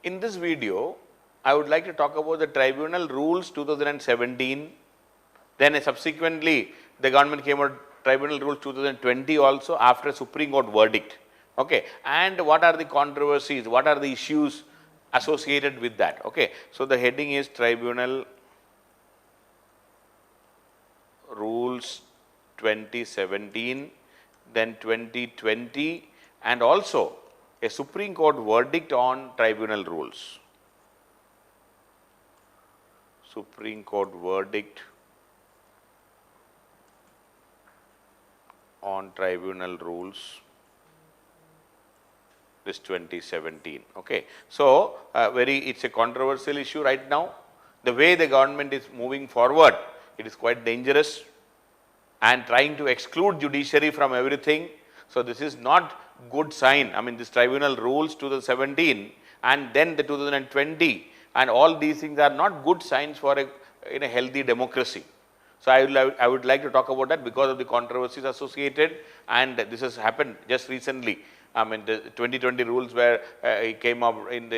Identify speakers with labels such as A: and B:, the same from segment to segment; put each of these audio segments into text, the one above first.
A: In this video, I would like to talk about the Tribunal Rules 2017. Then subsequently, the government came out Tribunal Rules 2020 also after a Supreme Court verdict. Okay, and what are the controversies? What are the issues associated with that? Okay, so the heading is Tribunal Rules 2017, then 2020, and also a Supreme Court verdict on tribunal rules. Supreme Court verdict on tribunal rules, this 2017. Okay. So, it's a controversial issue right now. The way the government is moving forward, it is quite dangerous and trying to exclude judiciary from everything. So, this is not good sign. I mean, this tribunal rules 2017 and then the 2020 and all these things are not good signs for a healthy democracy. So, I would like to talk about that because of the controversies associated, and this has happened just recently. I mean, the 2020 rules were it came up in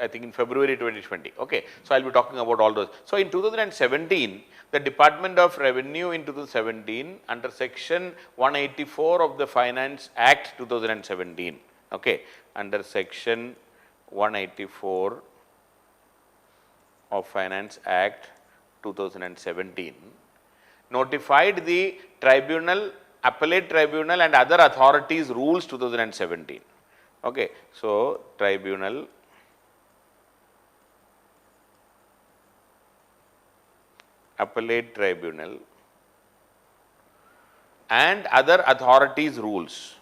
A: I think in February 2020. Okay. So, I will be talking about all those. So, in 2017, the Department of Revenue in 2017 under section 184 of the Finance Act 2017, okay, under section 184 of Finance Act 2017 notified the tribunal, appellate tribunal and other authorities rules 2017. Okay. So, tribunal, appellate tribunal and other authorities rules.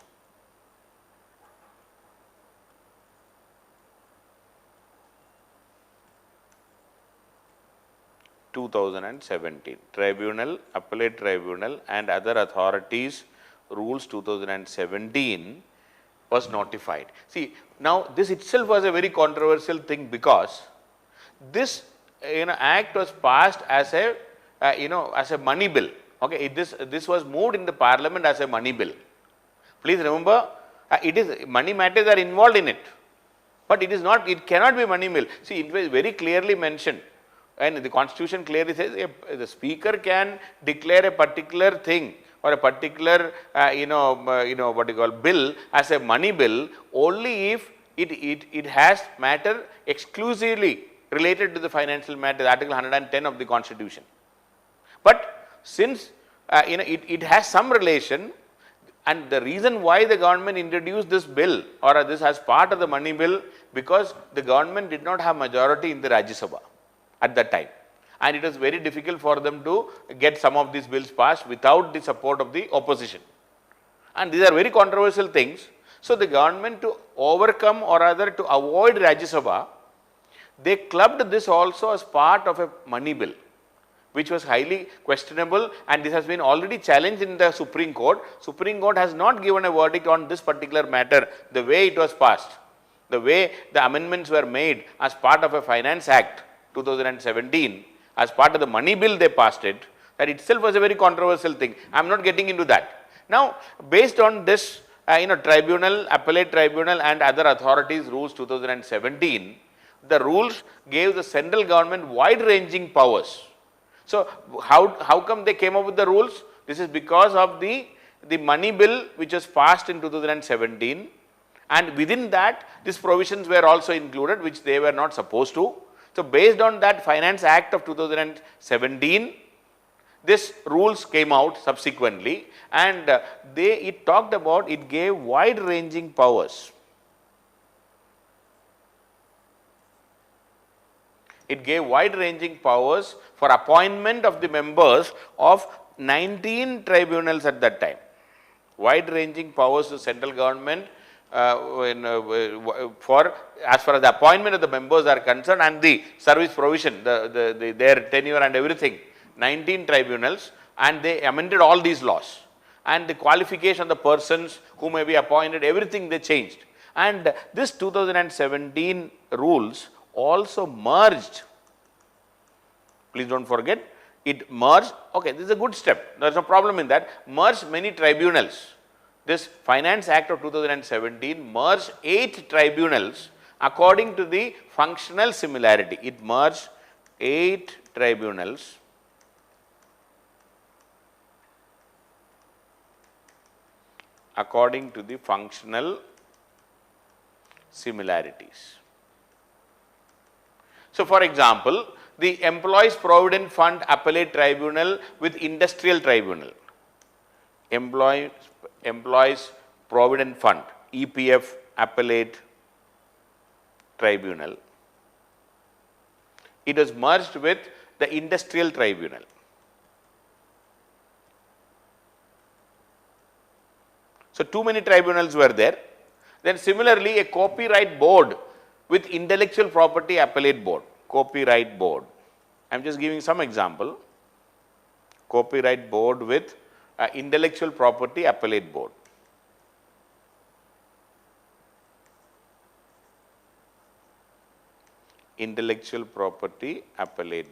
A: Tribunal, appellate tribunal and other authorities rules 2017 was notified. See, now this itself was a very controversial thing because this act was passed as a as a money bill. Okay, this was moved in the parliament as a money bill. Please remember, it is money matters are involved in it, but it is not. It cannot be money bill. See, it was very clearly mentioned, and the constitution clearly says the speaker can declare a particular thing or a particular what you call bill as a money bill only if it has matter exclusively related to the financial matter, Article 110 of the Constitution. But since it has some relation, and the reason why the government introduced this bill or this as part of the money bill, because the government did not have majority in the Rajya Sabha at that time, and it was very difficult for them to get some of these bills passed without the support of the opposition, and these are very controversial things. So, the government, to overcome or rather to avoid Rajya Sabha, they clubbed this also as part of a money bill, which was highly questionable, and this has been already challenged in the Supreme Court. Supreme Court has not given a verdict on this particular matter, the way it was passed, the way the amendments were made as part of a Finance Act 2017, as part of the money bill they passed it. That itself was a very controversial thing. I am not getting into that. Now, based on this tribunal, appellate tribunal and other authorities rules 2017, the rules gave the central government wide ranging powers. So, how come they came up with the rules? This is because of the money bill which was passed in 2017, and within that these provisions were also included which they were not supposed to. So, based on that Finance Act of 2017, this rules came out subsequently, and it talked about, it gave wide ranging powers. It gave wide ranging powers for appointment of the members of 19 tribunals at that time. Wide ranging powers to central government for as far as the appointment of the members are concerned and the service provision, their tenure and everything. 19 tribunals, and they amended all these laws, and the qualification of the persons who may be appointed, everything they changed. And this 2017 rules also merged, please do not forget, it merged, okay, this is a good step, there is no problem in that, merged many tribunals. This Finance Act of 2017 merged 8 tribunals according to the functional similarity. It merged 8 tribunals according to the functional similarities. So, for example, the Employees Provident Fund Appellate Tribunal with Industrial Tribunal, Employees Provident Fund EPF Appellate Tribunal, it was merged with the Industrial Tribunal. So, too many tribunals were there. Then similarly, a Copyright Board with Intellectual Property Appellate Board, Copyright Board. I am just giving some example. Copyright Board with Intellectual Property Appellate Board. Intellectual Property Appellate